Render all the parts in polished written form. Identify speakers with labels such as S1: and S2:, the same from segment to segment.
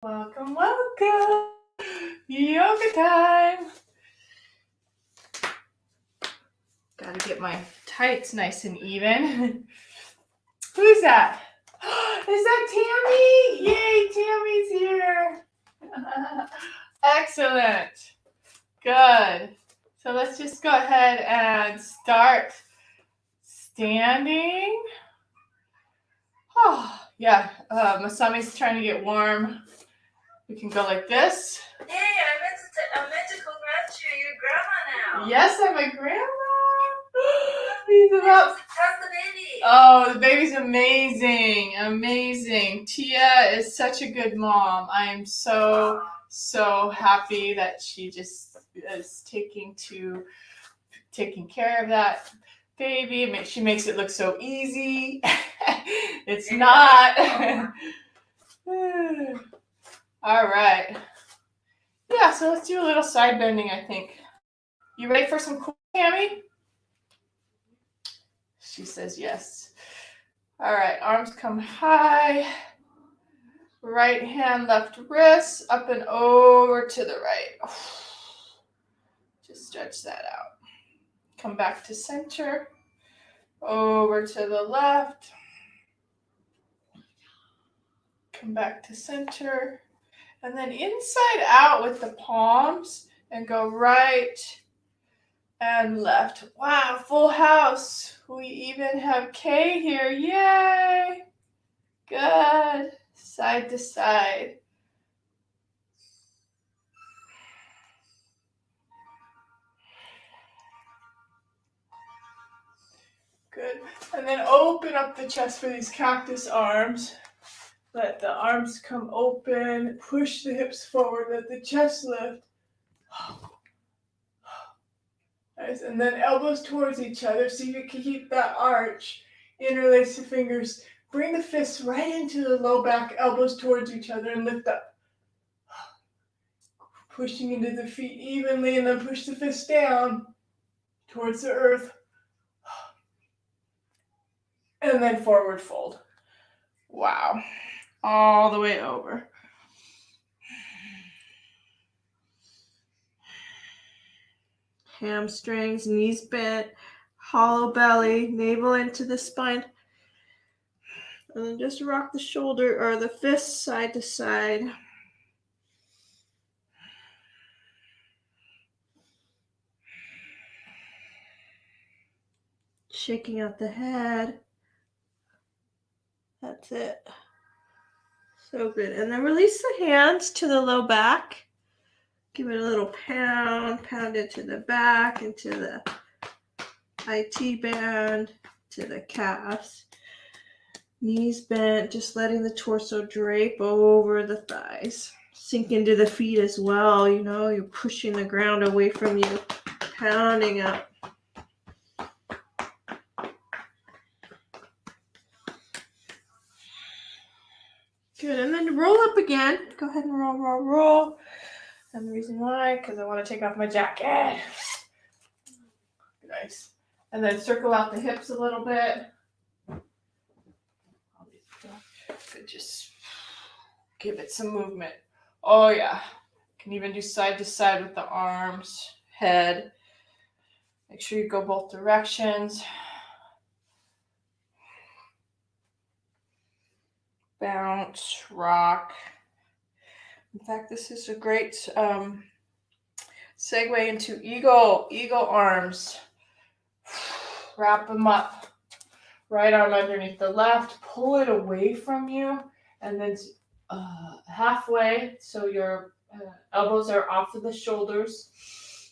S1: Welcome, welcome. Yoga time. Gotta get my tights nice and even. Who's that? Is that Tammy? Yay, Tammy's here. Excellent. Good. So let's just go ahead and start standing. Oh, yeah, Masami's trying to get warm. We can go like this.
S2: Hey, I meant to congratulate you. You're grandma now.
S1: Yes, I'm a grandma. He's about.
S2: How's the baby?
S1: Oh, the baby's amazing. Amazing. Tia is such a good mom. I am so happy that she just is taking care of that baby. She makes it look so easy. It's not. All right. Yeah, so let's do a little side bending, I think. You ready for some cool, Tammy? She says yes. All right, arms come high. Right hand, left wrist, up and over to the right. Just stretch that out. Come back to center. Over to the left. Come back to center. And then inside out with the palms and go right and left. Wow, full house. We even have Kay here. Yay! Good. Side to side. Good. And then open up the chest for these cactus arms. Let the arms come open. Push the hips forward. Let the chest lift. Nice. And then elbows towards each other so you can keep that arch. Interlace the fingers. Bring the fists right into the low back, elbows towards each other, and lift up. Pushing into the feet evenly, and then push the fists down towards the earth. And then forward fold. Wow. All the way over. Hamstrings, knees bent, hollow belly, navel into the spine. And then just rock the shoulder or the fist side to side. Shaking out the head. That's it. So good. And then release the hands to the low back. Give it a little pound into the back, into the IT band, to the calves. Knees bent, just letting the torso drape over the thighs. Sink into the feet as well. You know, you're pushing the ground away from you, pounding up. Good, and then roll up again. Go ahead and roll. And the reason why, because I want to take off my jacket. Nice. And then circle out the hips a little bit. Good, just give it some movement. Oh yeah. Can even do side to side with the arms, head. Make sure you go both directions. Bounce, rock. In fact, this is a great segue into eagle arms. Wrap them up. Right arm underneath the left. Pull it away from you. And then halfway, so your elbows are off of the shoulders.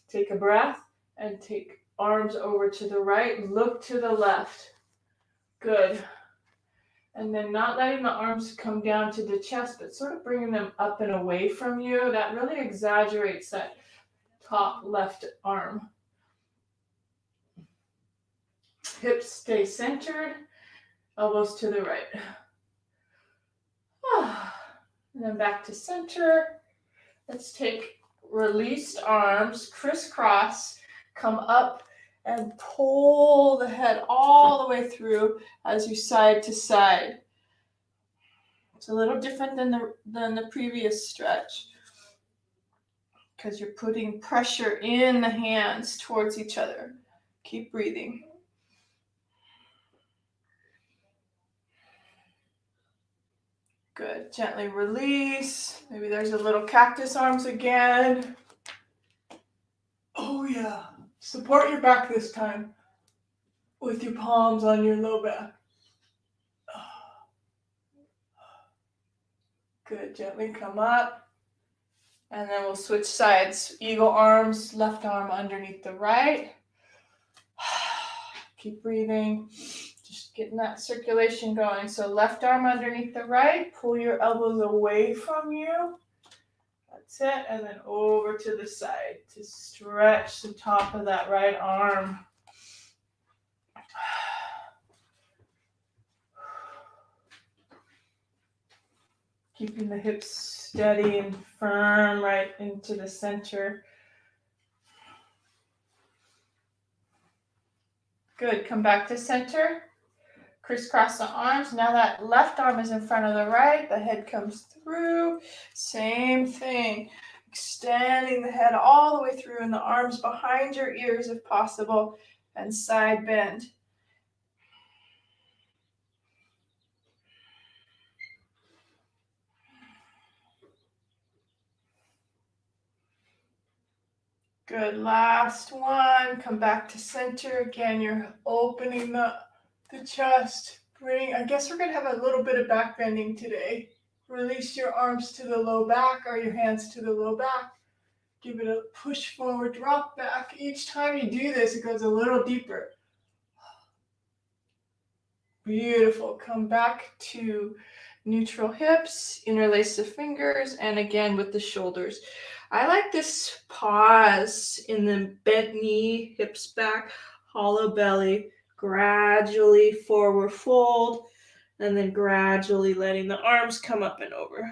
S1: Take a breath and take arms over to the right. Look to the left. Good. And then not letting the arms come down to the chest, but sort of bringing them up and away from you. That really exaggerates that top left arm. Hips stay centered. Elbows to the right. And then back to center. Let's take released arms, crisscross, come up and pull the head all the way through as you side to side. It's a little different than the previous stretch because you're putting pressure in the hands towards each other. Keep breathing. Good. Gently release. Maybe there's a little cactus arms again. Oh yeah. Support your back this time with your palms on your low back. Good. Gently come up. And then we'll switch sides. Eagle arms, left arm underneath the right. Keep breathing. Just getting that circulation going. So left arm underneath the right. Pull your elbows away from you. That's it. And then over to the side to stretch the top of that right arm. Keeping the hips steady and firm right into the center. Good. Come back to center. Crisscross the arms. Now that left arm is in front of the right. The head comes through. Same thing. Extending the head all the way through and the arms behind your ears if possible. And side bend. Good, last one. Come back to center. Again, you're opening the chest. I guess we're gonna have a little bit of back bending today. Release your arms to the low back or your hands to the low back. Give it a push forward, drop back. Each time you do this, it goes a little deeper. Beautiful. Come back to neutral hips, interlace the fingers, and again with the shoulders. I like this pause in the bent knee, hips back, hollow belly, gradually forward fold, and then gradually letting the arms come up and over.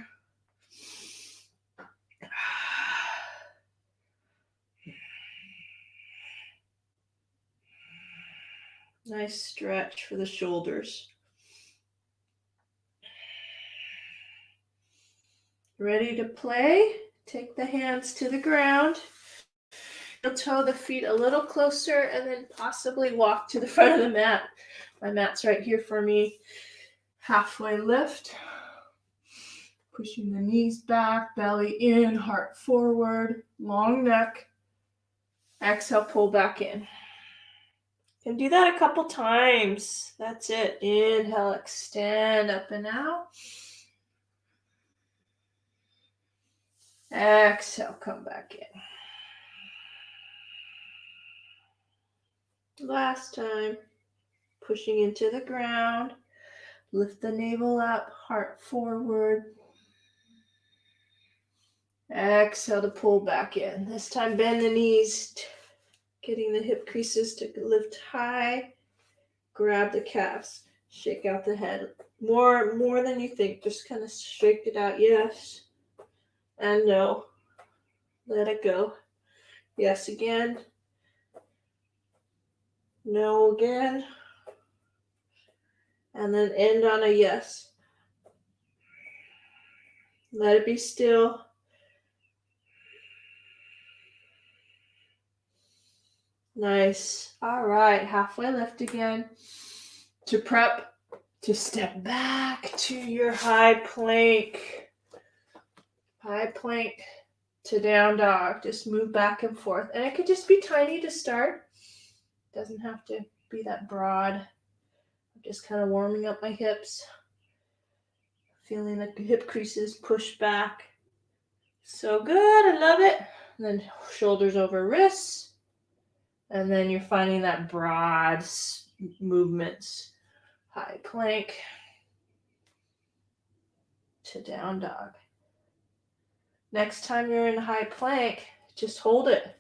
S1: Nice stretch for the shoulders. Ready to play? Take the hands to the ground. You'll toe the feet a little closer and then possibly walk to the front of the mat. My mat's right here for me. Halfway lift. Pushing the knees back, belly in, heart forward, long neck. Exhale, pull back in. You can do that a couple times. That's it. Inhale, extend up and out. Exhale, come back in. Last time, pushing into the ground. Lift the navel up, heart forward. Exhale to pull back in. This time, bend the knees, getting the hip creases to lift high. Grab the calves, shake out the head. More than you think. Just kind of shake it out. Yes and no. Let it go. Yes again. No again. And then end on a yes. Let it be still. Nice. All right, halfway lift again. To prep to step back to your high plank. High plank to down dog. Just move back and forth. And it could just be tiny to start. Doesn't have to be that broad. I'm just kind of warming up my hips. Feeling the hip creases push back. So good. I love it. And then shoulders over wrists. And then you're finding that broad movements. High plank to down dog. Next time you're in high plank, just hold it.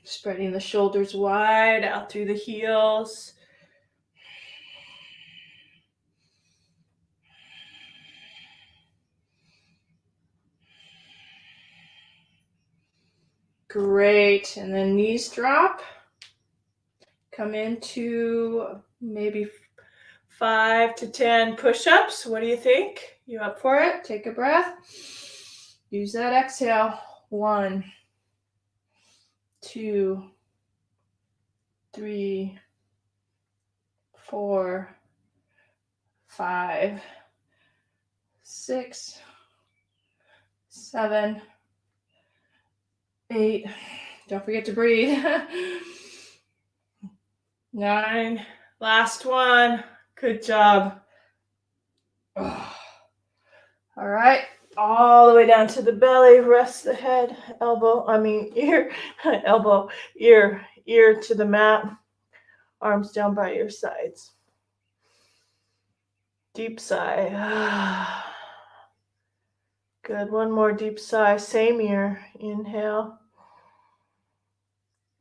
S1: Spreading the shoulders wide out through the heels. Great. And then knees drop. come into maybe 5 to 10 push-ups. What do you think? You up for it? Take a breath. Use that exhale. 1, 2, 3, 4, 5, 6, 7, 8. Don't forget to breathe. 9. Last one. Good job. All right. All the way down to the belly. Rest the head, ear, elbow, ear to the mat. Arms down by your sides. Deep sigh. Good. One more deep sigh. Same ear. Inhale.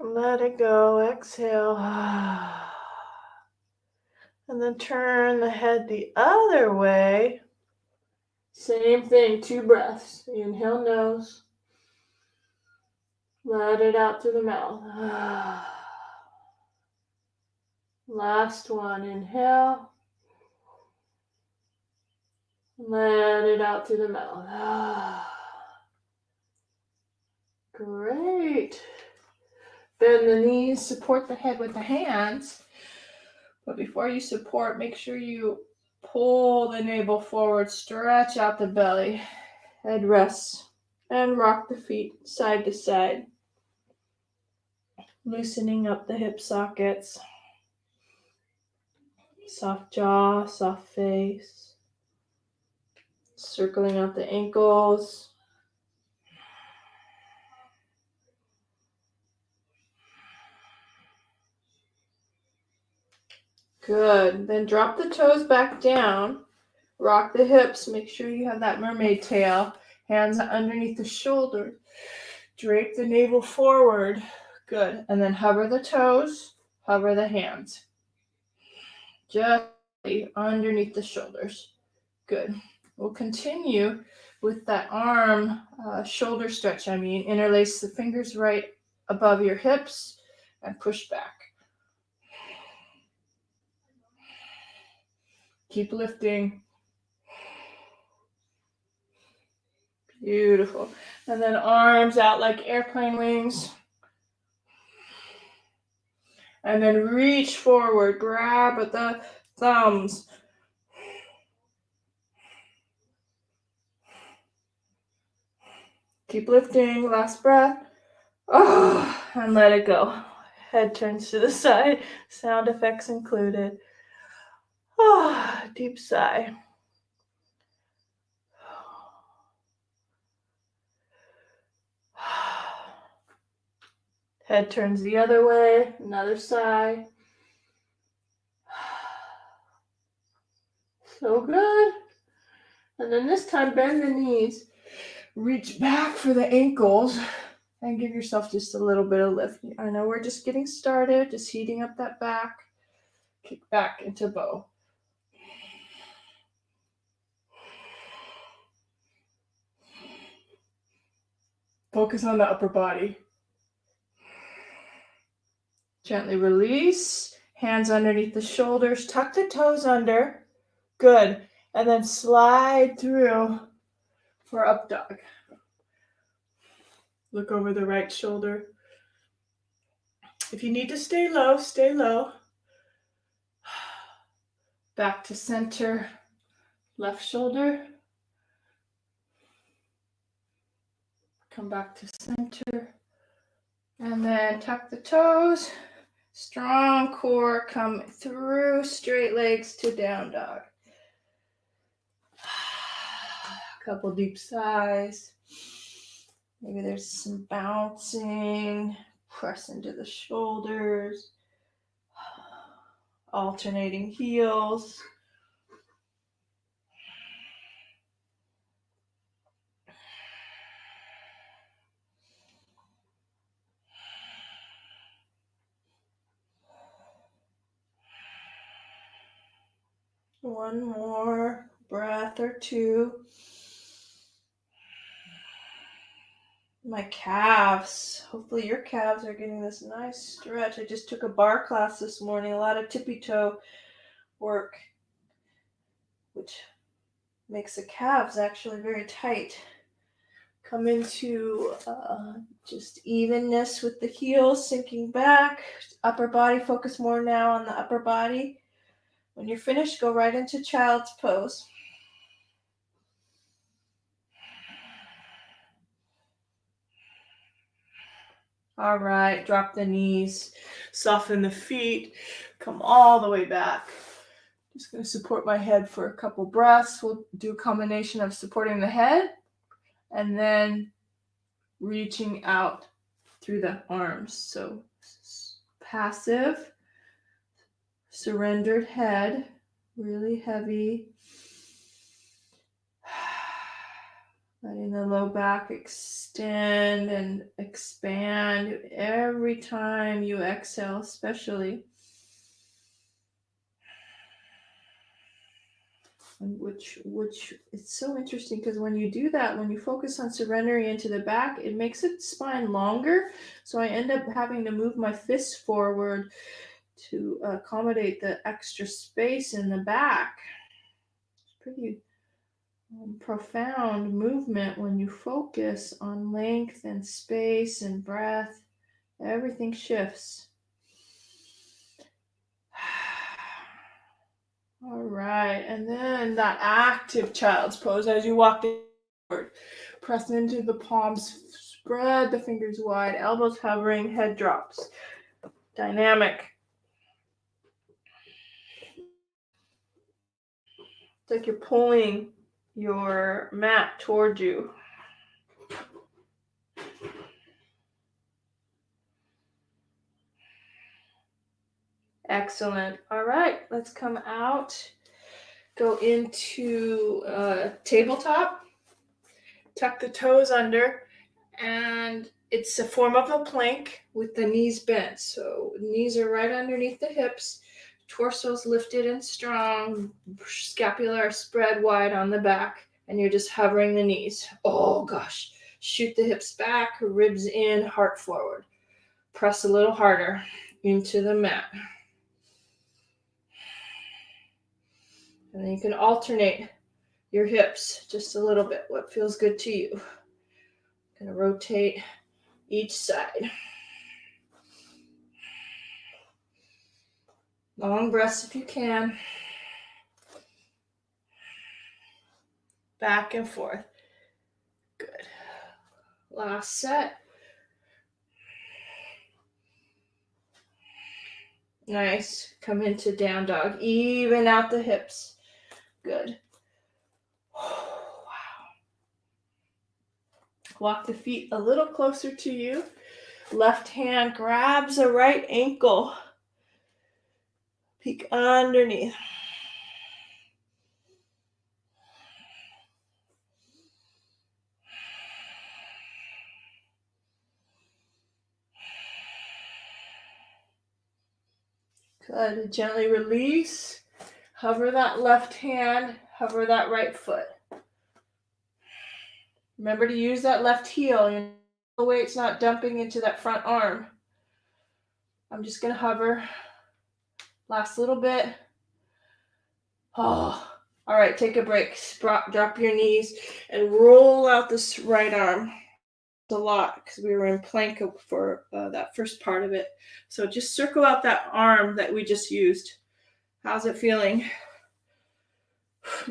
S1: Let it go. Exhale. And then turn the head the other way. Same thing. 2 breaths. Inhale, nose. Let it out through the mouth. Last one. Inhale. Let it out through the mouth. Great. Bend the knees, support the head with the hands. But before you support, make sure you pull the navel forward, stretch out the belly, head rests, and rock the feet side to side. Loosening up the hip sockets. Soft jaw, soft face. Circling out the ankles. Good. Then drop the toes back down. Rock the hips. Make sure you have that mermaid tail. Hands underneath the shoulder. Drape the navel forward. Good. And then hover the toes. Hover the hands. Just underneath the shoulders. Good. We'll continue with that arm shoulder stretch. Interlace the fingers right above your hips and push back. Keep lifting. Beautiful. And then arms out like airplane wings. And then reach forward. Grab at the thumbs. Keep lifting. Last breath. And let it go. Head turns to the side. Sound effects included. Deep sigh. Head turns the other way. Another sigh. So good. And then this time, bend the knees. Reach back for the ankles and give yourself just a little bit of lift. I know we're just getting started, just heating up that back. Kick back into bow. Focus on the upper body. Gently release. Hands underneath the shoulders. Tuck the toes under. Good. And then slide through for up dog. Look over the right shoulder. If you need to stay low, stay low. Back to center. Left shoulder. Come back to center. And then tuck the toes. Strong core. Come through straight legs to down dog. Couple deep sighs. Maybe there's some bouncing. Press into the shoulders. Alternating heels. One more breath or two. My calves. Hopefully your calves are getting this nice stretch. I just took a bar class this morning, a lot of tippy toe work, which makes the calves actually very tight. Come into just evenness with the heels, sinking back. Upper body, focus more now on the upper body. When you're finished, go right into child's pose. All right, drop the knees, soften the feet, come all the way back. Just going to support my head for a couple breaths. We'll do a combination of supporting the head and then reaching out through the arms. So passive, surrendered head, really heavy. Letting the low back extend and expand every time you exhale, especially. Which it's so interesting because when you do that, when you focus on surrendering into the back, it makes the spine longer. So I end up having to move my fists forward to accommodate the extra space in the back. It's pretty profound movement when you focus on length and space and breath. Everything shifts. All right, and then that active child's pose as you walk forward. Press into the palms, spread the fingers wide, elbows hovering, head drops. Dynamic. It's like you're pulling your mat toward you. Excellent. All right, let's come out. Go into tabletop. Tuck the toes under, and it's a form of a plank with the knees bent. So knees are right underneath the hips, torso's lifted and strong, scapula spread wide on the back, and you're just hovering the knees. Oh gosh. Shoot the hips back, ribs in, heart forward. Press a little harder into the mat. And then you can alternate your hips just a little bit. What feels good to you? Gonna rotate each side. Long breaths if you can. Back and forth. Good. Last set. Nice. Come into down dog. Even out the hips. Good. Oh, wow. Walk the feet a little closer to you. Left hand grabs a right ankle. Peek underneath. Good. Gently release. Hover that left hand. Hover that right foot. Remember to use that left heel. The weight's not dumping into that front arm. I'm just going to hover. Last little bit. Oh. All right, take a break. Drop your knees and roll out this right arm. A lot because we were in plank for that first part of it. So just circle out that arm that we just used. How's it feeling?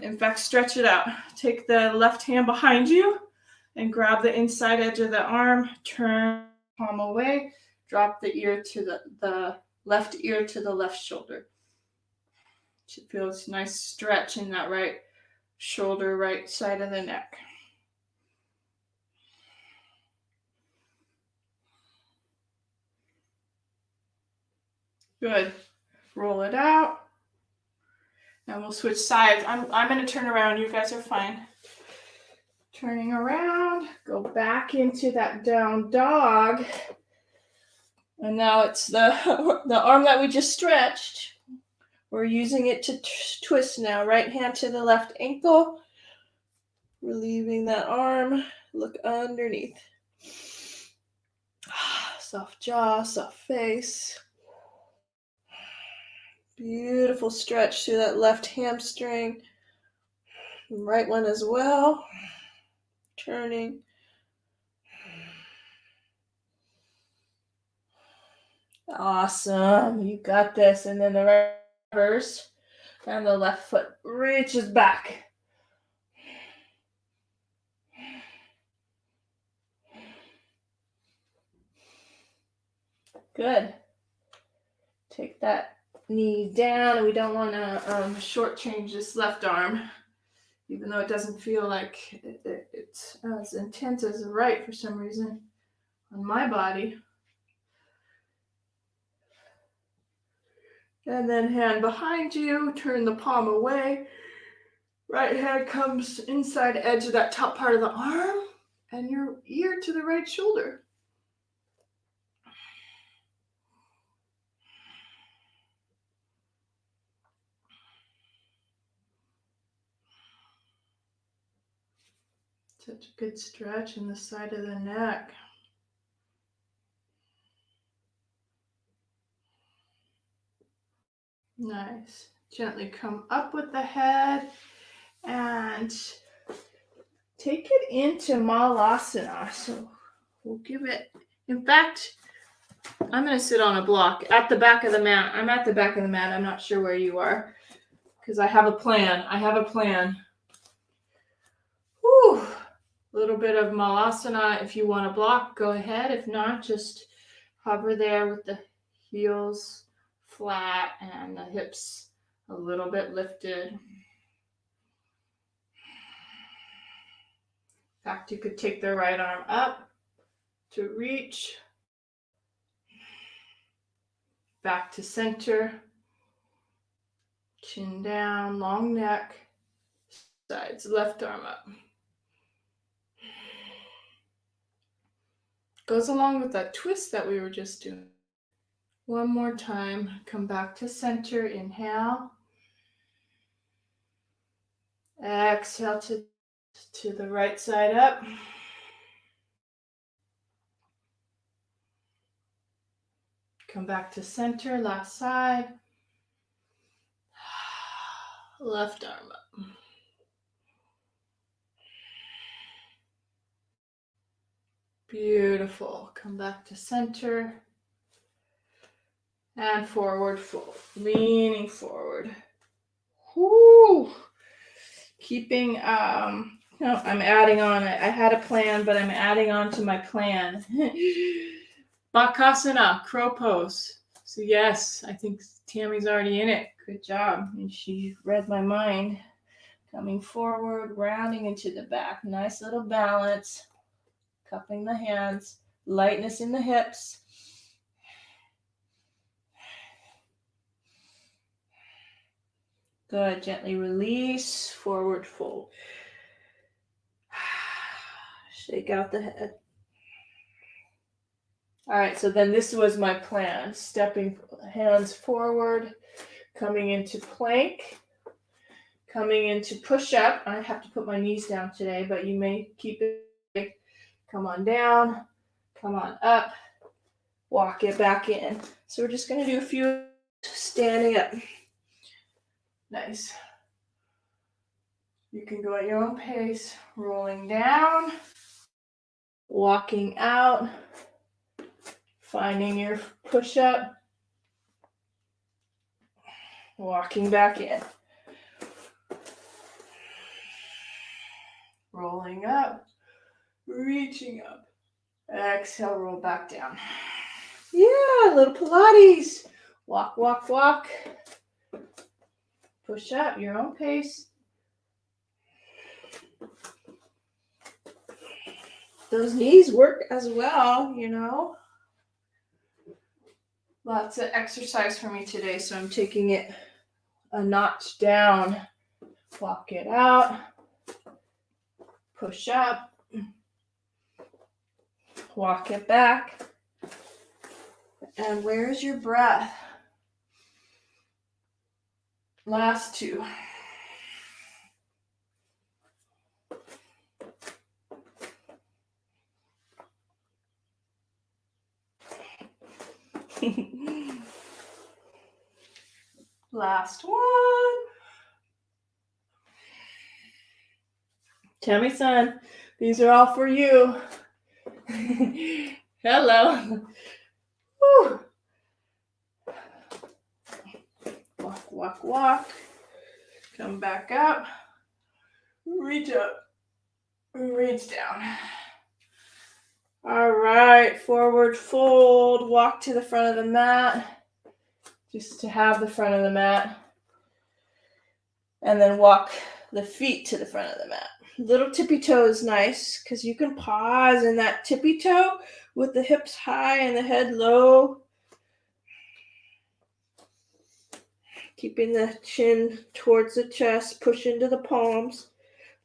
S1: In fact, stretch it out. Take the left hand behind you and grab the inside edge of the arm. Turn palm away. Drop the ear to the left ear to the left shoulder. It feels nice stretch in that right shoulder, right side of the neck. Good. Roll it out. Now we'll switch sides. I'm going to turn around. You guys are fine. Turning around. Go back into that down dog. And now it's the arm that we just stretched. We're using it to twist now. Right hand to the left ankle. Relieving that arm. Look underneath. Soft jaw, soft face. Beautiful stretch through that left hamstring. Right one as well. Turning. Awesome. You got this. And then the reverse. And the left foot reaches back. Good. Take that knee down. We don't want to shortchange this left arm, even though it doesn't feel like it's as intense as the right for some reason on my body. And then hand behind you, turn the palm away. Right hand comes inside edge of that top part of the arm, and your ear to the right shoulder. Such a good stretch in the side of the neck. Nice. Gently come up with the head and take it into Malasana. So we'll give it, in fact, I'm going to sit on a block at the back of the mat. I'm at the back of the mat. I'm not sure where you are because I have a plan. Whew. A little bit of Malasana. If you want to block, go ahead. If not, just hover there with the heels flat and the hips a little bit lifted. In fact, you could take the right arm up to reach. Back to center. Chin down, long neck. Sides, left arm up. Goes along with that twist that we were just doing. One more time. Come back to center. Inhale. Exhale to the right side up. Come back to center. Last side. Left arm up. Beautiful. Come back to center. And forward fold. Leaning forward. Whoo! Keeping, no, I'm adding on. I had a plan, but I'm adding on to my plan. Bakasana, crow pose. So yes, I think Tammy's already in it. Good job. And she read my mind. Coming forward, rounding into the back. Nice little balance. Cupping the hands. Lightness in the hips. Good. Gently release. Forward fold. Shake out the head. All right, so then this was my plan. Stepping hands forward, coming into plank, coming into push-up. I have to put my knees down today, but you may keep it. Come on down, come on up, walk it back in. So we're just going to do a few standing up. Nice. You can go at your own pace, rolling down, walking out, finding your push-up, walking back in. Rolling up, reaching up. Exhale, roll back down. Yeah, little Pilates. Walk, walk, walk. Push up, your own pace. Those knees work as well, you know. Lots of exercise for me today, so I'm taking it a notch down. Walk it out. Push up. Walk it back. And where's your breath? Last two. Last one. Tammy-san, these are all for you. Hello. Woo. Walk, walk, walk. Come back up. Reach up. Reach down. All right, forward fold. Walk to the front of the mat. Just to have the front of the mat. And then walk the feet to the front of the mat. Little tippy toe is nice because you can pause in that tippy toe with the hips high and the head low. Keeping the chin towards the chest, push into the palms,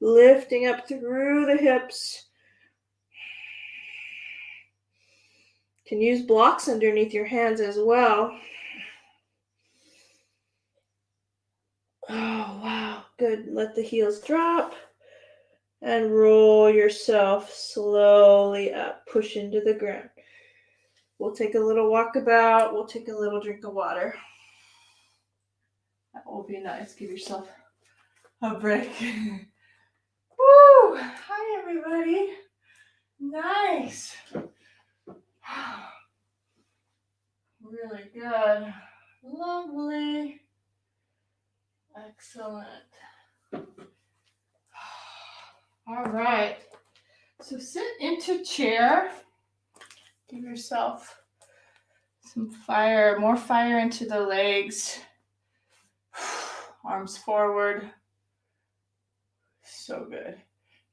S1: lifting up through the hips. You can use blocks underneath your hands as well. Oh, wow. Good. Let the heels drop and roll yourself slowly up. Push into the ground. We'll take a little walkabout. We'll take a little drink of water. That will be nice. Give yourself a break. Woo! Hi, everybody. Nice. Really good. Lovely. Excellent. All right. So sit into chair. Give yourself some fire, more fire into the legs. Arms forward. So good.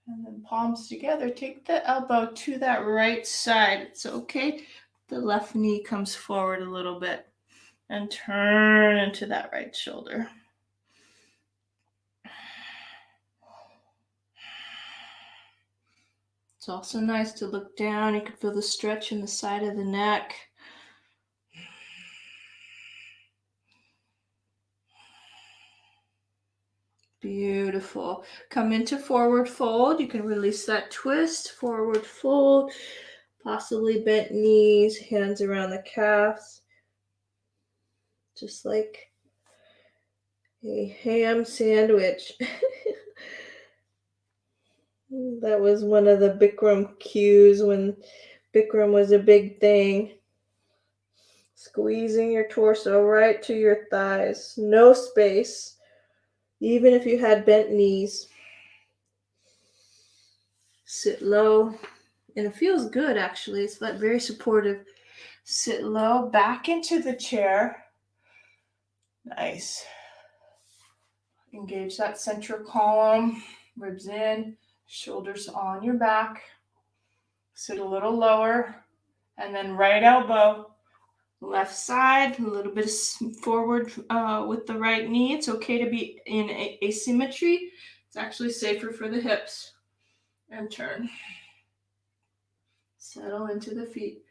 S1: And then palms together. Take the elbow to that right side. It's okay. The left knee comes forward a little bit. And turn into that right shoulder. It's also nice to look down. You can feel the stretch in the side of the neck. Beautiful. Come into forward fold. You can release that twist. Forward fold. Possibly bent knees, hands around the calves. Just like a ham sandwich. That was one of the Bikram cues when Bikram was a big thing. Squeezing your torso right to your thighs. No space. Even if you had bent knees. Sit low. And it feels good, actually. It's like very supportive. Sit low. Back into the chair. Nice. Engage that central column. Ribs in. Shoulders on your back. Sit a little lower. And then right elbow. Left side. A little bit forward with the right knee. It's okay to be in asymmetry. It's actually safer for the hips. And turn. Settle into the feet.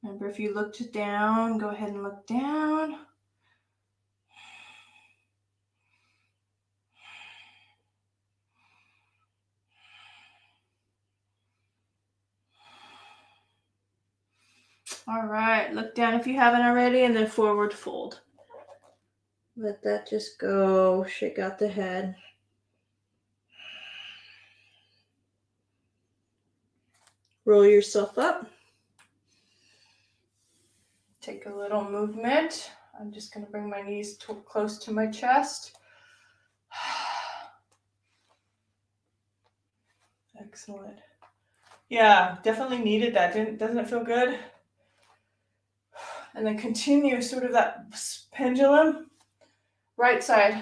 S1: Remember, if you looked down, go ahead and look down. All right, look down if you haven't already, and then forward fold. Let that just go. Shake out the head. Roll yourself up. Take a little movement. I'm just going to bring my knees close to my chest. Excellent. Yeah, definitely needed that. Doesn't it feel good? And then continue sort of that pendulum. Right side.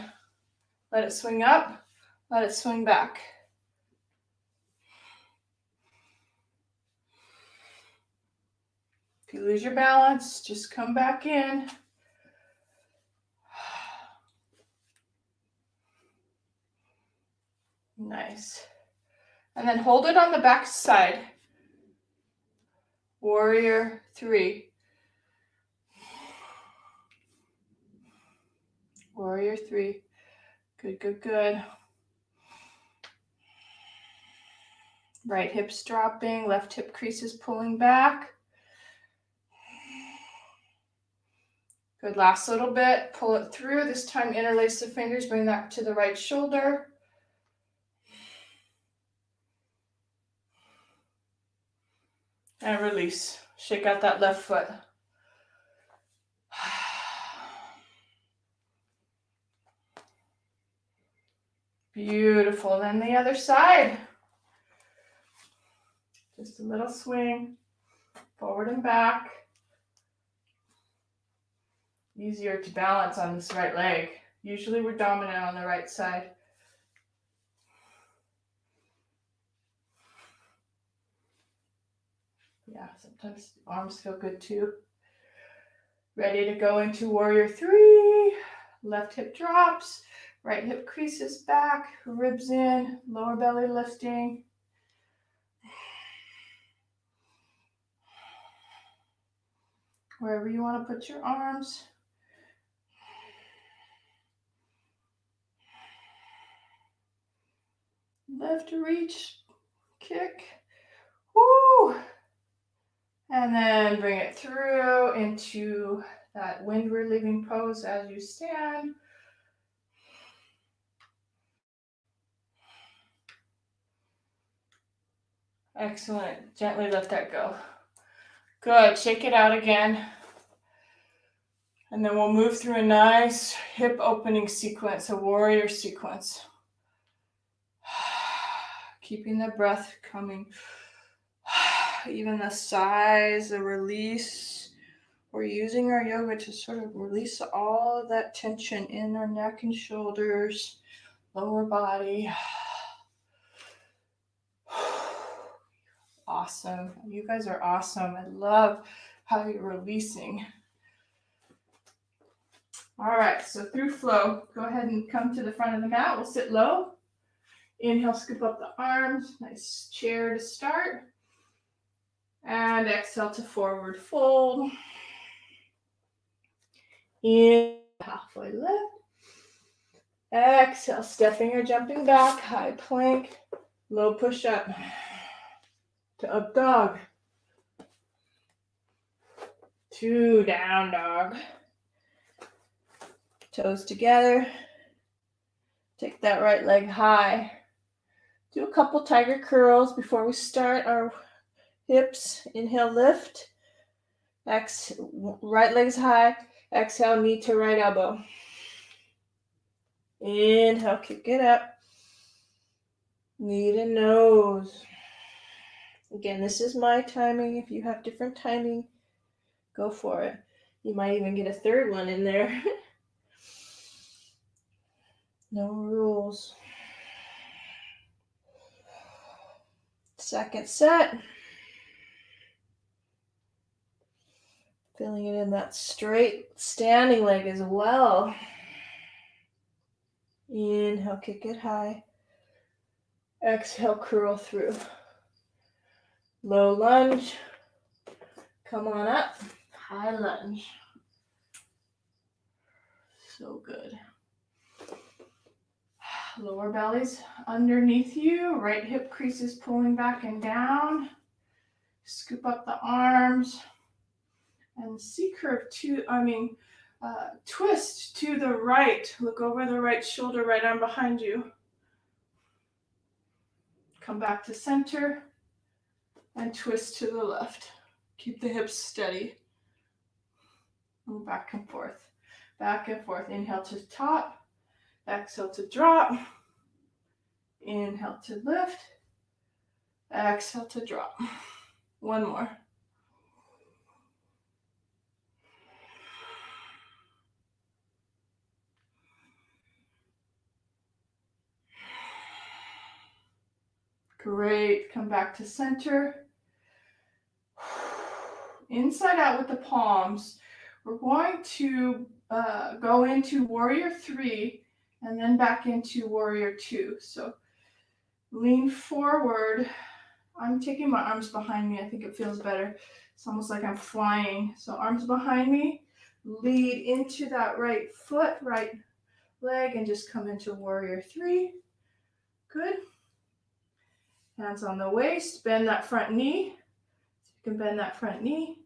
S1: Let it swing up. Let it swing back. If you lose your balance, just come back in. Nice. And then hold it on the back side. Warrior 3. Warrior 3. Good, good, good. Right hip's dropping, left hip crease is pulling back. Good, last little bit. Pull it through. This time interlace the fingers, bring that to the right shoulder. And release. Shake out that left foot. Beautiful. Then the other side. Just a little swing, forward and back. Easier to balance on this right leg. Usually we're dominant on the right side. Yeah, sometimes arms feel good too. Ready to go into warrior three. Left hip drops, right hip creases back, ribs in, lower belly lifting. Wherever you want to put your arms. Lift, reach, kick. Woo! And then bring it through into that wind relieving pose as you stand. Excellent. Gently let that go. Good. Shake it out again. And then we'll move through a nice hip opening sequence, a warrior sequence. Keeping the breath coming. Even the sighs, the release. We're using our yoga to sort of release all of that tension in our neck and shoulders, lower body. Awesome. You guys are awesome. I love how you're releasing. All right, so through flow, go ahead and come to the front of the mat. We'll sit low. Inhale, scoop up the arms. Nice chair to start. And exhale to forward fold. Inhale, halfway lift. Exhale, stepping or jumping back, high plank, low push up to up dog. To down dog. Toes together. Take that right leg high. Do a couple tiger curls before we start our hips. Inhale, lift. Right leg's high. Exhale, knee to right elbow. Inhale, kick it up. Knee to nose. Again, this is my timing. If you have different timing, go for it. You might even get a third one in there. No rules. Second set. Feeling it in that straight standing leg as well. Inhale, kick it high. Exhale, curl through. Low lunge. Come on up. High lunge. So good. Lower belly's underneath you. Right hip creases pulling back and down. Scoop up the arms. And C-curve twist to the right. Look over the right shoulder, right arm behind you. Come back to center and twist to the left. Keep the hips steady. Move back and forth. Back and forth. Inhale to top. Exhale to drop. Inhale to lift. Exhale to drop. One more. Great. Come back to center. Inside out with the palms. We're going to go into warrior three and then back into warrior two. So lean forward. I'm taking my arms behind me. I think it feels better. It's almost like I'm flying. So arms behind me. Lead into that right foot, right leg, and just come into warrior three. Good. Hands on the waist. Bend that front knee. You can bend that front knee.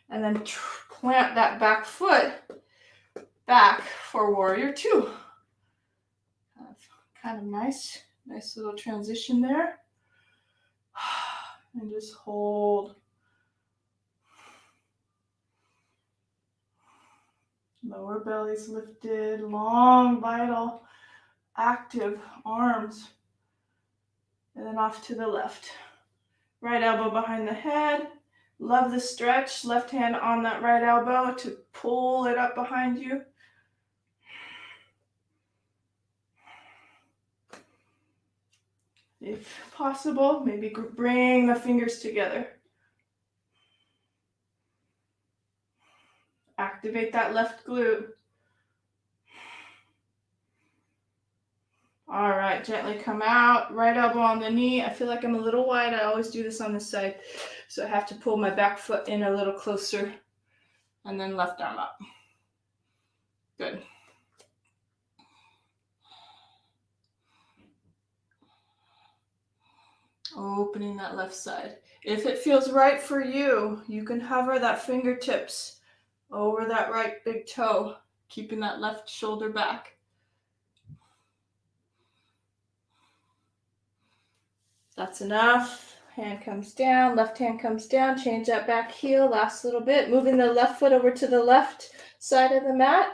S1: And then plant that back foot back for warrior two. Kind of nice little transition there. And just hold. Lower belly's lifted, long, vital, active arms. And then off to the left. Right elbow behind the head. Love the stretch. Left hand on that right elbow to pull it up behind you. If possible, maybe bring the fingers together. Activate that left glute. All right, gently come out. Right elbow on the knee. I feel like I'm a little wide. I always do this on this side. So I have to pull my back foot in a little closer. And then left arm up. Good. Opening that left side. If it feels right for you, you can hover that fingertips over that right big toe, keeping that left shoulder back. That's enough. Hand comes down, left hand comes down, change that back heel, last little bit. Moving the left foot over to the left side of the mat.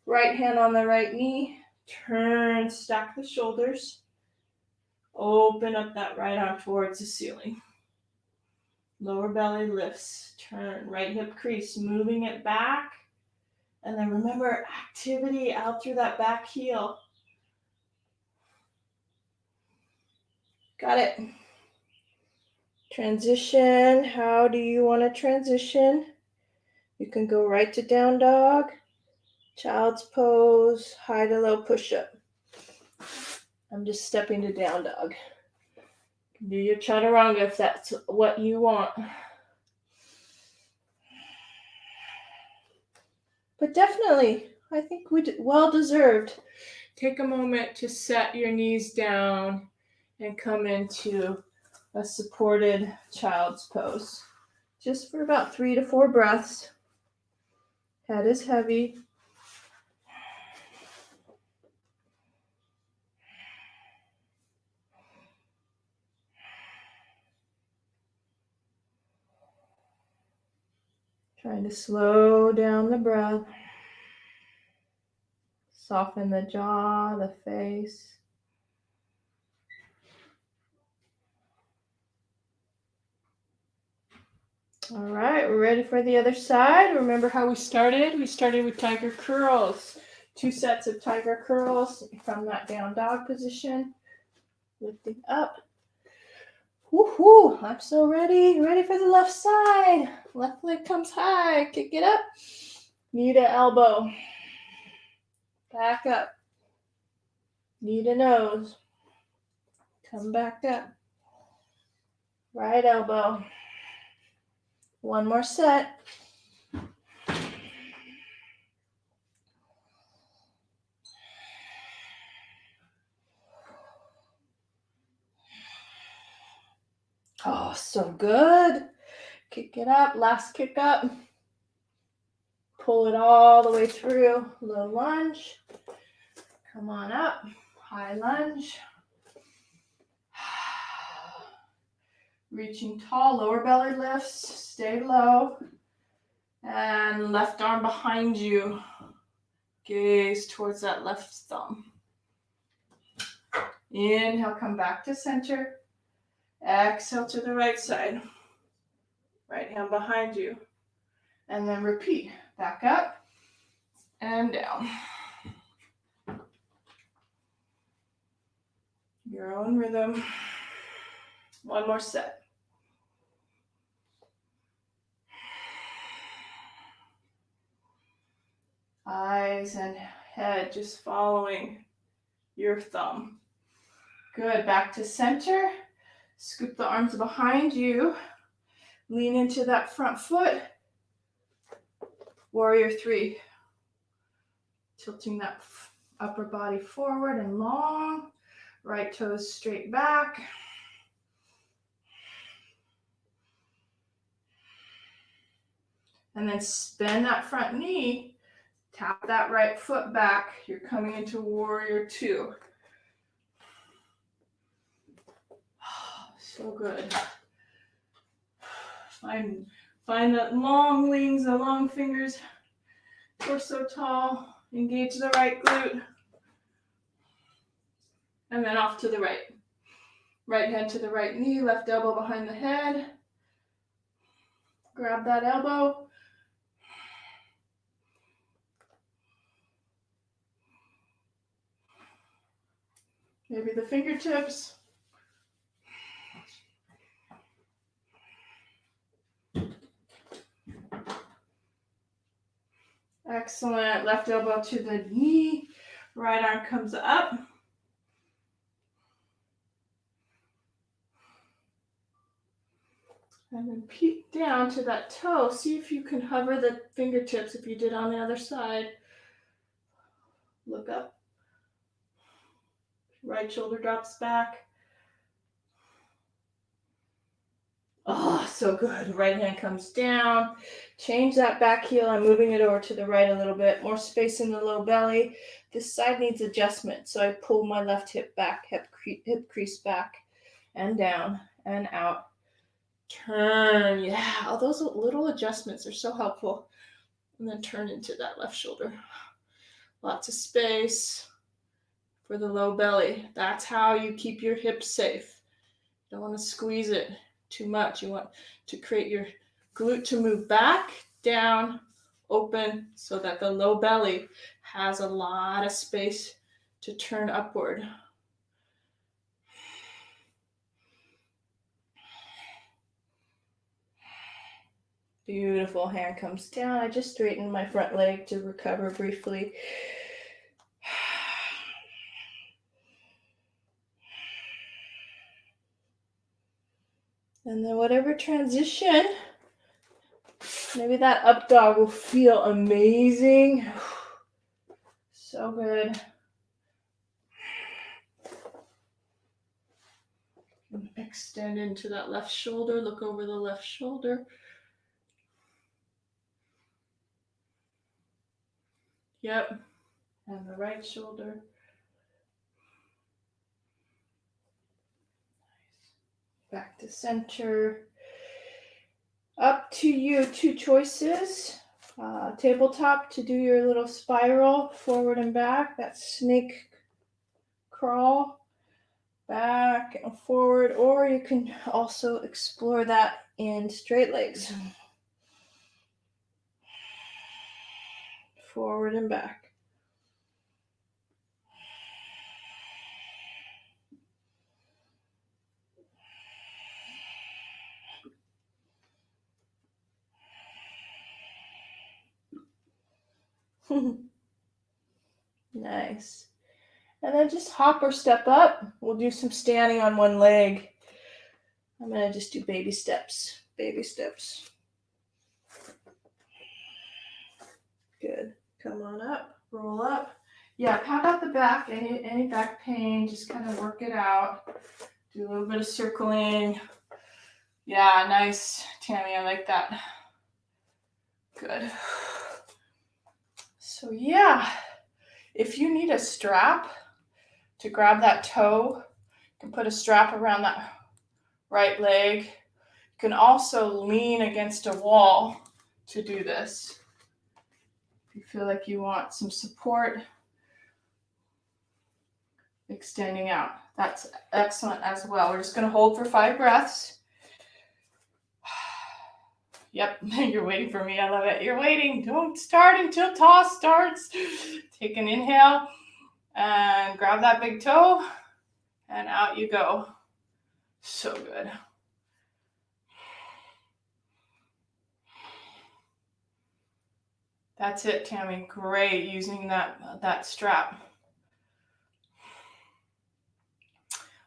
S1: Right hand on the right knee. Turn, stack the shoulders. Open up that right arm towards the ceiling. Lower belly lifts. Turn, right hip crease, moving it back. And then remember, activity out through that back heel. Got it. Transition. How do you want to transition? You can go right to down dog, child's pose, high to low push-up. I'm just stepping to down dog. Do your chaturanga if that's what you want. But definitely, I think well deserved. Take a moment to set your knees down and come into a supported child's pose. Just for about 3 to 4 breaths. Head is heavy. Trying to slow down the breath. Soften the jaw, the face. All right, we're ready for the other side. Remember how we started? We started with tiger curls. 2 sets of tiger curls from that down dog position. Lifting up. Woohoo! I'm so ready. Ready for the left side. Left leg comes high. Kick it up. Knee to elbow. Back up. Knee to nose. Come back up. Right elbow. One more set. Oh, so good. Kick it up. Last kick up. Pull it all the way through. Low lunge. Come on up. High lunge. Reaching tall. Lower belly lifts. Stay low. And left arm behind you. Gaze towards that left thumb. Inhale, come back to center. Exhale to the right side. Right hand behind you. And then repeat. Back up and down. Your own rhythm. One more set. Eyes and head just following your thumb. Good. Back to center. Scoop the arms behind you. Lean into that front foot. Warrior 3. Tilting that upper body forward and long. Right toes straight back. And then bend that front knee. Tap that right foot back. You're coming into warrior two. So good. Find that long wings, the long fingers, torso tall. Engage the right glute. And then off to the right. Right hand to the right knee, left elbow behind the head. Grab that elbow. Maybe the fingertips. Excellent. Left elbow to the knee. Right arm comes up. And then peek down to that toe. See if you can hover the fingertips if you did on the other side. Look up. Right shoulder drops back. Oh, so good. Right hand comes down. Change that back heel. I'm moving it over to the right a little bit. More space in the low belly. This side needs adjustment. So I pull my left hip back, hip crease back, and down and out. Turn. Yeah, all those little adjustments are so helpful. And then turn into that left shoulder. Lots of space for the low belly. That's how you keep your hips safe. You don't want to squeeze it too much. You want to create your glute to move back, down, open, so that the low belly has a lot of space to turn upward. Beautiful. Hand comes down. I just straightened my front leg to recover briefly. And then whatever transition, maybe that up dog will feel amazing. So good. Extend into that left shoulder. Look over the left shoulder. Yep. And the right shoulder. Back to center. Up to you, two choices. Tabletop to do your little spiral forward and back, that snake crawl back and forward, or you can also explore that in straight legs. Forward and back. Nice. And then just hop or step up. We'll do some standing on one leg. I'm going to just do baby steps. Baby steps. Good. Come on up. Roll up. Yeah, pat out the back. Any back pain, just kind of work it out. Do a little bit of circling. Yeah, nice, Tammy. I like that. Good. So yeah, if you need a strap to grab that toe, you can put a strap around that right leg. You can also lean against a wall to do this. If you feel like you want some support, extending out. That's excellent as well. We're just going to hold for 5 breaths. Yep, you're waiting for me. I love it. You're waiting. Don't start until toss starts. Take an inhale and grab that big toe and out you go. So good. That's it, Tammy. Great using that strap.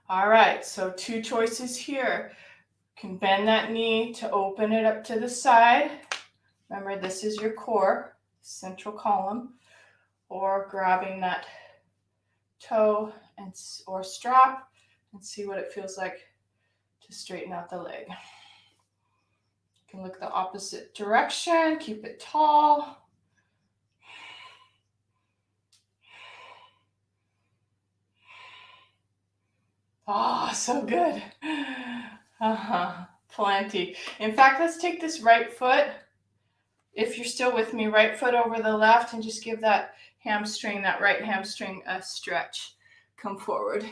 S1: All right, so 2 choices here. You can bend that knee to open it up to the side. Remember, this is your core, central column, or grabbing that toe or strap and see what it feels like to straighten out the leg. You can look the opposite direction, keep it tall. so good. Plenty. In fact, let's take this right foot. If you're still with me, right foot over the left, and just give that hamstring, that right hamstring, a stretch. Come forward.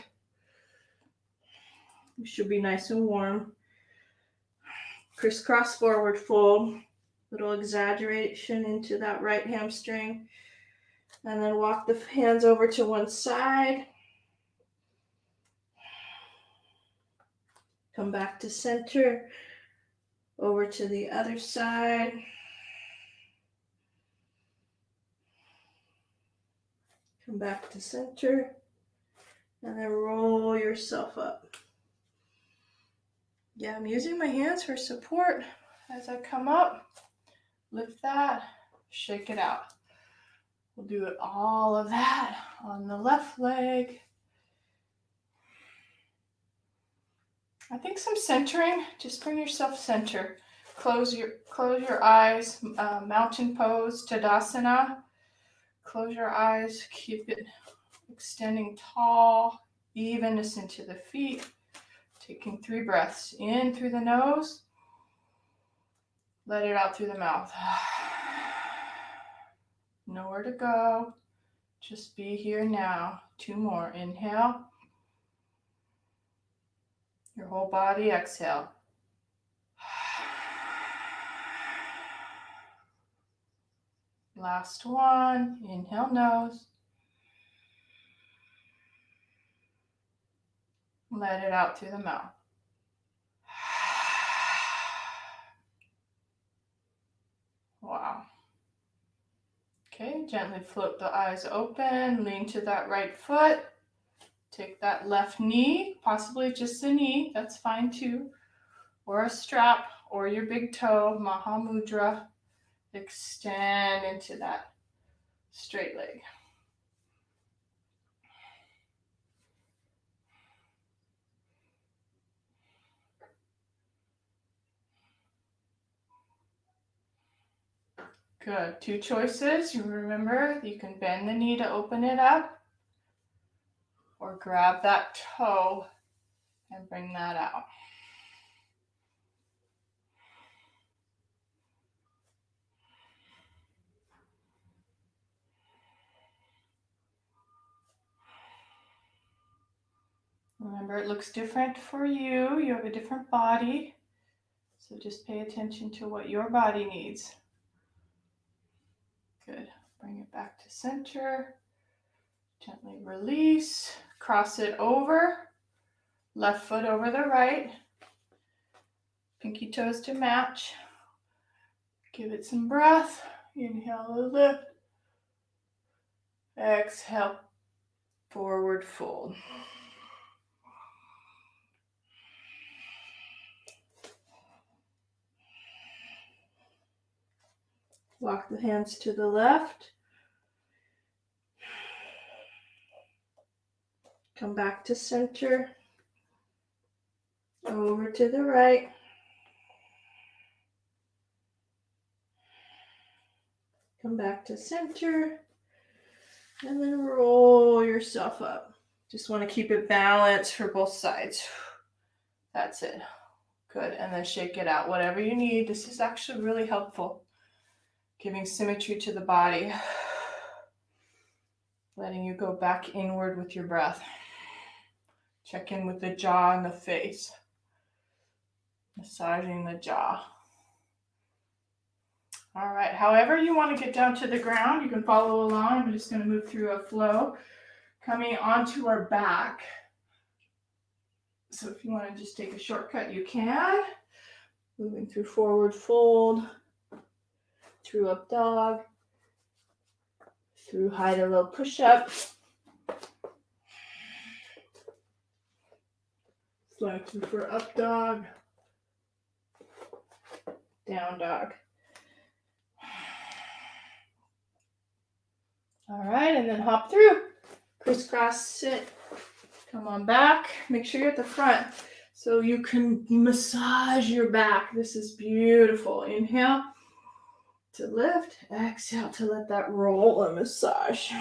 S1: You should be nice and warm. Crisscross forward fold. Little exaggeration into that right hamstring. And then walk the hands over to one side. Come back to center. Over to the other side. Come back to center. And then roll yourself up. Yeah, I'm using my hands for support as I come up. Lift that, shake it out. We'll do it all of that on the left leg. I think some centering, just bring yourself center. Close your eyes, mountain pose, Tadasana. Close your eyes, keep it extending tall, evenness into the feet. Taking 3 breaths in through the nose. Let it out through the mouth. Nowhere to go. Just be here now. 2 more. Inhale. Your whole body, exhale. Last one. Inhale, nose. Let it out through the mouth. Wow. Okay, gently float the eyes open. Lean to that right foot. Take that left knee, possibly just the knee. That's fine too. Or a strap or your big toe, Mahamudra. Extend into that straight leg. Good. 2 choices. You remember, you can bend the knee to open it up or grab that toe and bring that out. Remember, it looks different for you. You have a different body. So just pay attention to what your body needs. Good. Bring it back to center. Gently release. Cross it over. Left foot over the right. Pinky toes to match. Give it some breath. Inhale, lift. Exhale, forward fold. Walk the hands to the left. Come back to center. Over to the right. Come back to center. And then roll yourself up. Just want to keep it balanced for both sides. That's it. Good. And then shake it out. Whatever you need. This is actually really helpful. Giving symmetry to the body. Letting you go back inward with your breath. Check in with the jaw and the face. Massaging the jaw. All right, however you want to get down to the ground, you can follow along. I'm just going to move through a flow, coming onto our back. So if you want to just take a shortcut, you can. Moving through forward fold, through up dog, through high to low push-up. Slide through for up dog, down dog. All right, and then hop through. Crisscross sit. Come on back. Make sure you're at the front so you can massage your back. This is beautiful. Inhale to lift. Exhale to let that roll and massage.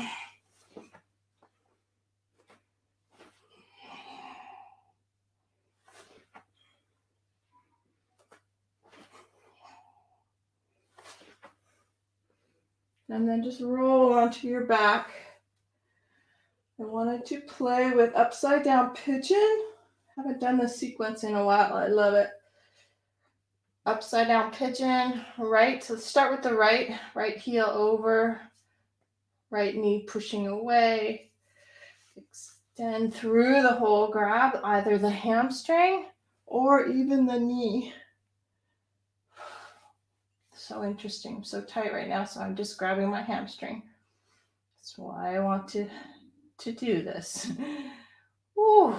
S1: And then just roll onto your back. I wanted to play with upside down pigeon. Haven't done this sequence in a while. I love it. Upside down pigeon, right. So let's start with the right heel over, right knee pushing away. Extend through the whole, grab either the hamstring or even the knee. So interesting. I'm so tight right now, so I'm just grabbing my hamstring. That's why I want to do this. Woo.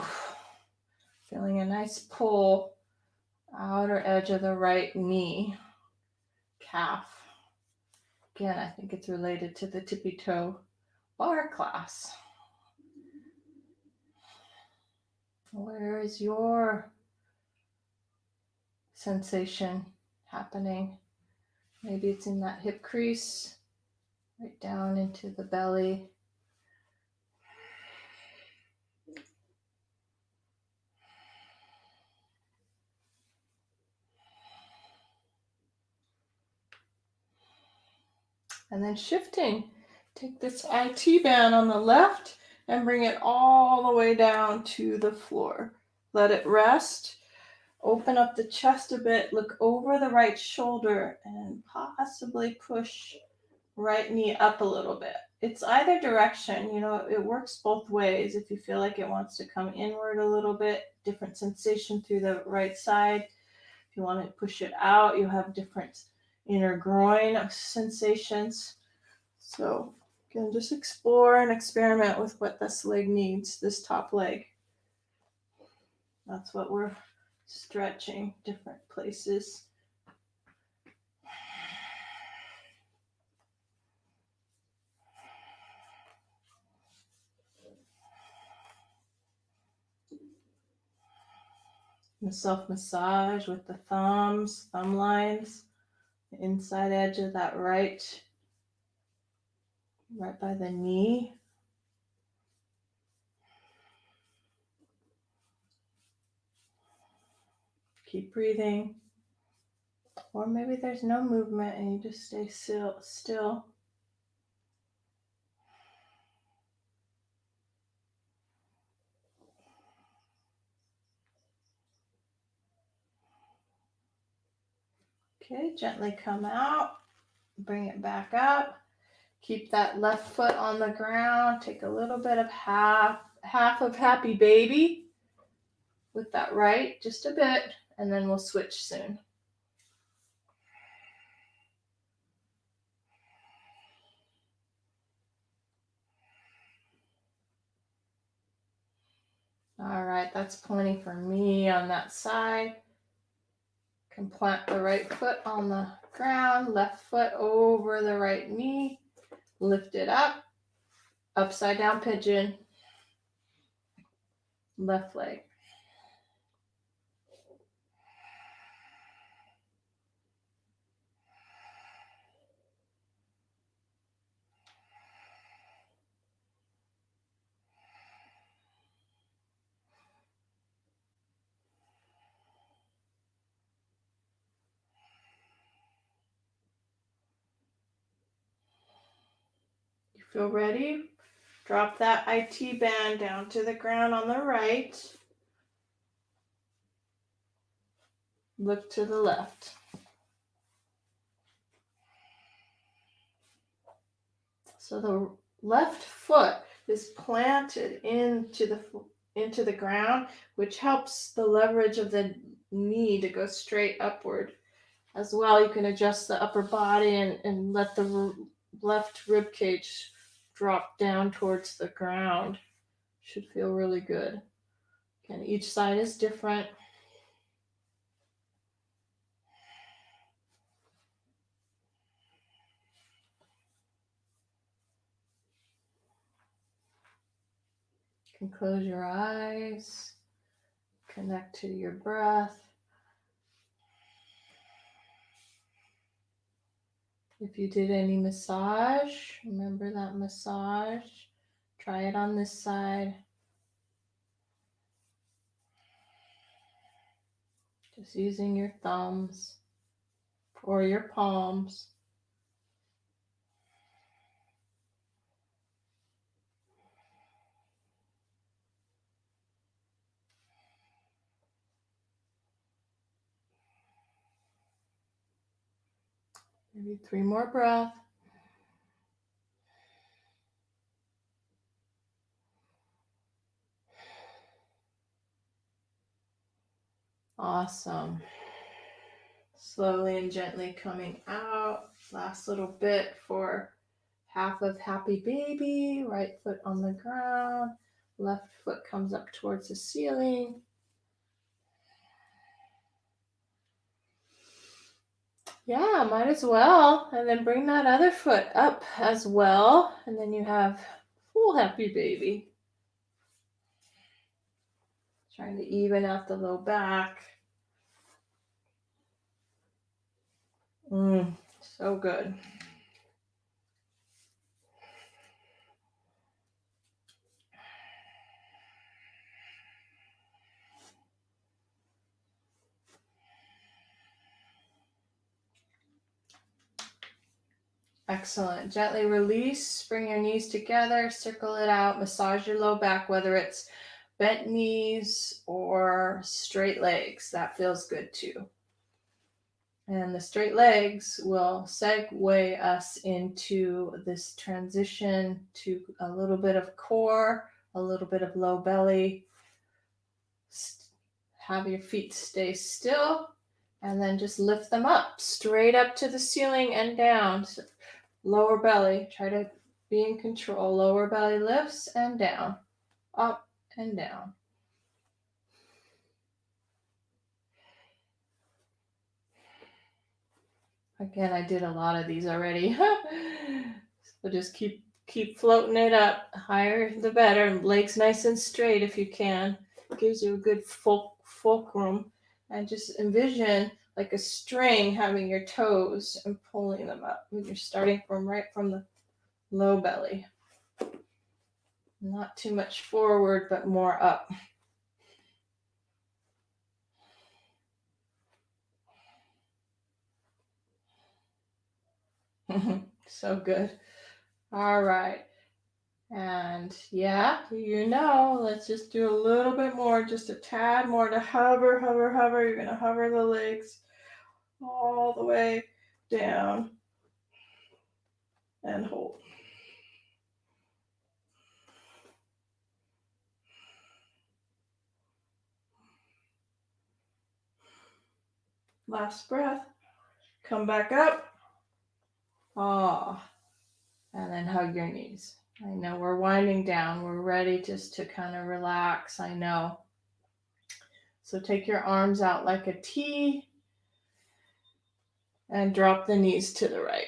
S1: Feeling a nice pull, outer edge of the right knee, calf. Again, I think it's related to the tippy toe bar class. Where is your sensation happening? Maybe it's in that hip crease, right down into the belly. And then shifting, take this IT band on the left and bring it all the way down to the floor. Let it rest. Open up the chest a bit, look over the right shoulder, and possibly push right knee up a little bit. It's either direction, it works both ways. If you feel like it wants to come inward a little bit, different sensation through the right side. If you want to push it out, you have different inner groin sensations. So you can just explore and experiment with what this leg needs, this top leg. That's what we're stretching, different places. The self-massage with the thumbs, thumb lines, the inside edge of that right by the knee. Keep breathing. Or maybe there's no movement and you just stay still. Okay, gently come out, bring it back up. Keep that left foot on the ground. Take a little bit of half of happy baby with that right, just a bit, and then we'll switch soon. All right, that's plenty for me on that side. Can plant the right foot on the ground, left foot over the right knee, lift it up, upside down pigeon, left leg. You feel ready? Drop that IT band down to the ground on the right. Look to the left. So the left foot is planted into the ground, which helps the leverage of the knee to go straight upward. As well, you can adjust the upper body and let the left rib cage drop down towards the ground. Should feel really good. Again, each side is different. You can close your eyes, connect to your breath. If you did any massage, remember that massage. Try it on this side. Just using your thumbs or your palms. Maybe 3 more breaths. Awesome. Slowly and gently coming out. Last little bit for half of happy baby. Right foot on the ground. Left foot comes up towards the ceiling. Yeah, might as well. And then bring that other foot up as well. And then you have full happy baby. Trying to even out the low back. So good. Excellent. Gently release, bring your knees together, circle it out, massage your low back, whether it's bent knees or straight legs. That feels good too. And the straight legs will segue us into this transition to a little bit of core, a little bit of low belly. Have your feet stay still, and then just lift them up, straight up to the ceiling and down. So lower belly, try to be in control. Lower belly lifts and down, up and down. Again, I did a lot of these already. So just keep floating it up. Higher the better. Legs nice and straight if you can. Gives you a good fulcrum. And just envision like a string having your toes and pulling them up. You're starting from right from the low belly. Not too much forward, but more up. So good. All right. And yeah, let's just do a little bit more, just a tad more to hover. You're going to hover the legs all the way down and hold. Last breath. Come back up. And then hug your knees. I know we're winding down. We're ready just to kind of relax. I know. So take your arms out like a T and drop the knees to the right.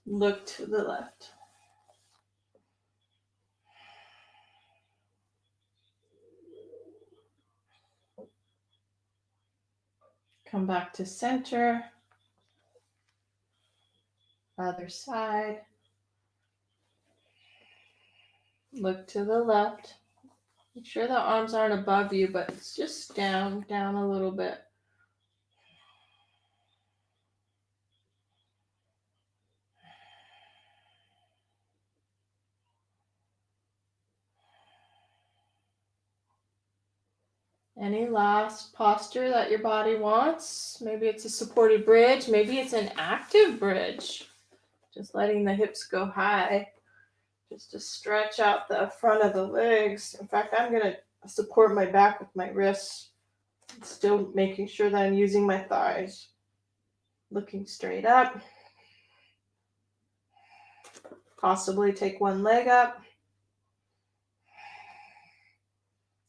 S1: Look to the left. Come back to center. Other side. Look to the left. Make sure the arms aren't above you, but it's just down a little bit. Any last posture that your body wants? Maybe it's a supported bridge. Maybe it's an active bridge. Just letting the hips go high. Just to stretch out the front of the legs. In fact, I'm going to support my back with my wrists. Still making sure that I'm using my thighs. Looking straight up. Possibly take one leg up.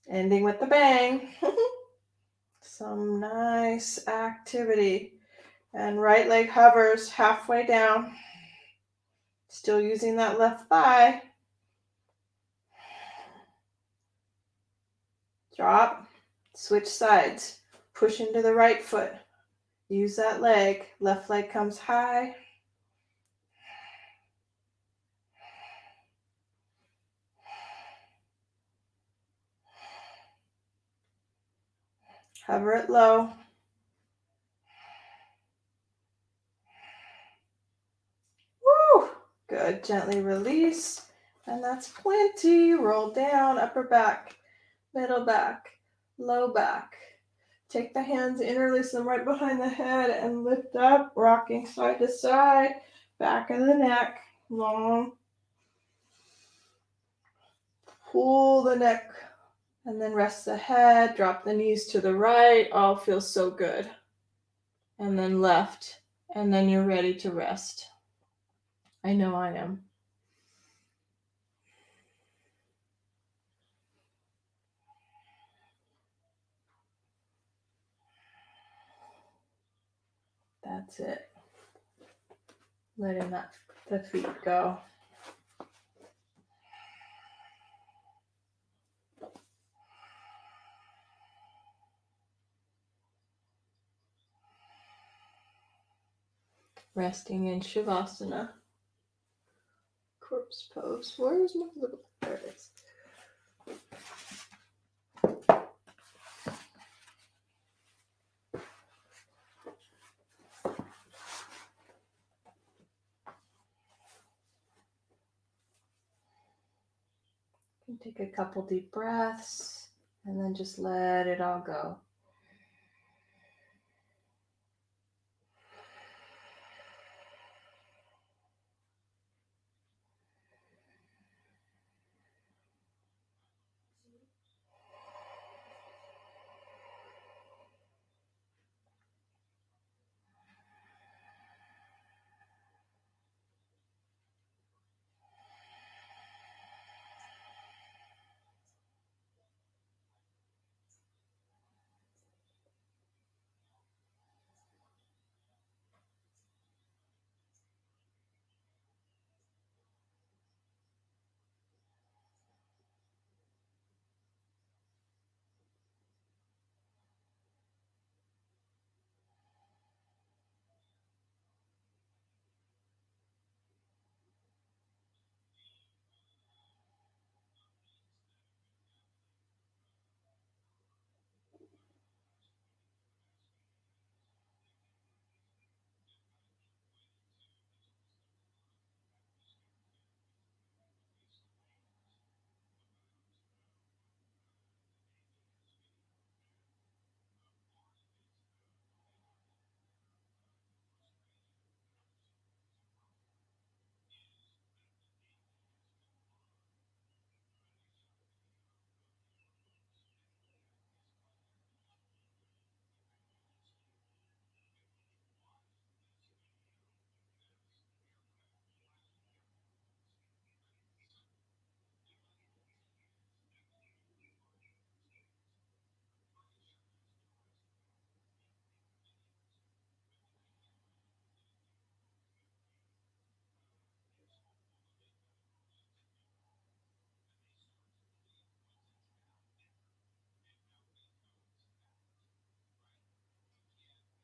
S1: Ending with the bang. Some nice activity. And right leg hovers halfway down. Still using that left thigh. Drop. Switch sides. Push into the right foot. Use that leg. Left leg comes high. Hover it low. Woo! Good. Gently release. And that's plenty. Roll down, upper back, middle back, low back. Take the hands, interlace them right behind the head and lift up, rocking side to side, back of the neck, long. Pull the neck and then rest the head, drop the knees to the right. All feels so good. And then left, and then you're ready to rest. I know I am. That's it. Letting the feet go. Resting in Shavasana. Corpse pose. Where's my little... There it is. You can take a couple deep breaths and then just let it all go.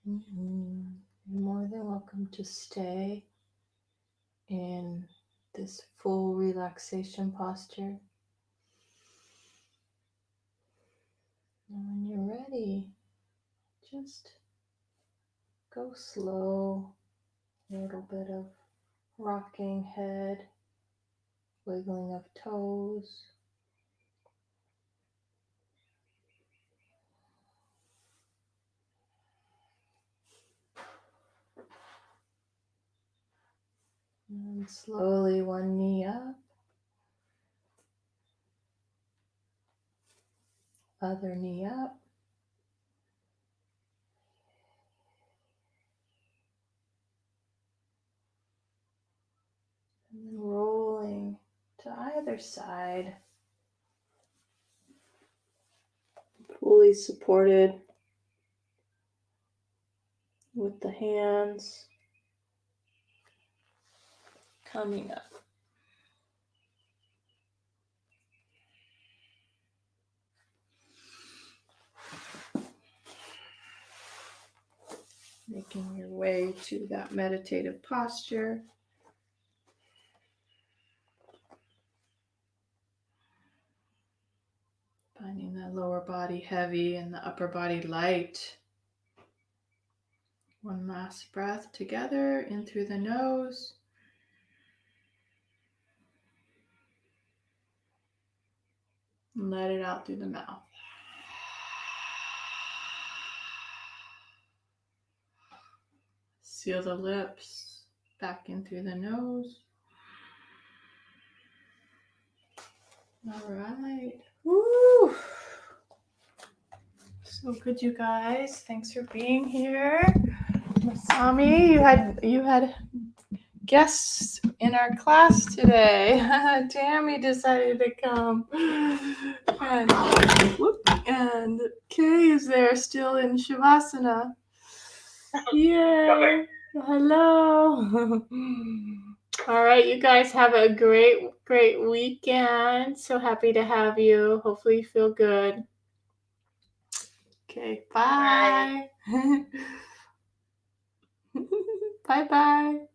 S1: You're more than welcome to stay in this full relaxation posture. And when you're ready, just go slow, a little bit of rocking head, wiggling of toes. And slowly one knee up, other knee up. And then rolling to either side, fully supported with the hands coming up. Making your way to that meditative posture. Finding the lower body heavy and the upper body light. One last breath together in through the nose. And let it out through the mouth. Seal the lips. Back in through the nose. All right. Woo! So good, you guys. Thanks for being here. Masami, you had guests in our class today. Tammy decided to come. And Kay is there still in Shavasana. Yay! Hello. All right, you guys have a great weekend. So happy to have you. Hopefully you feel good. Okay, bye. Bye bye.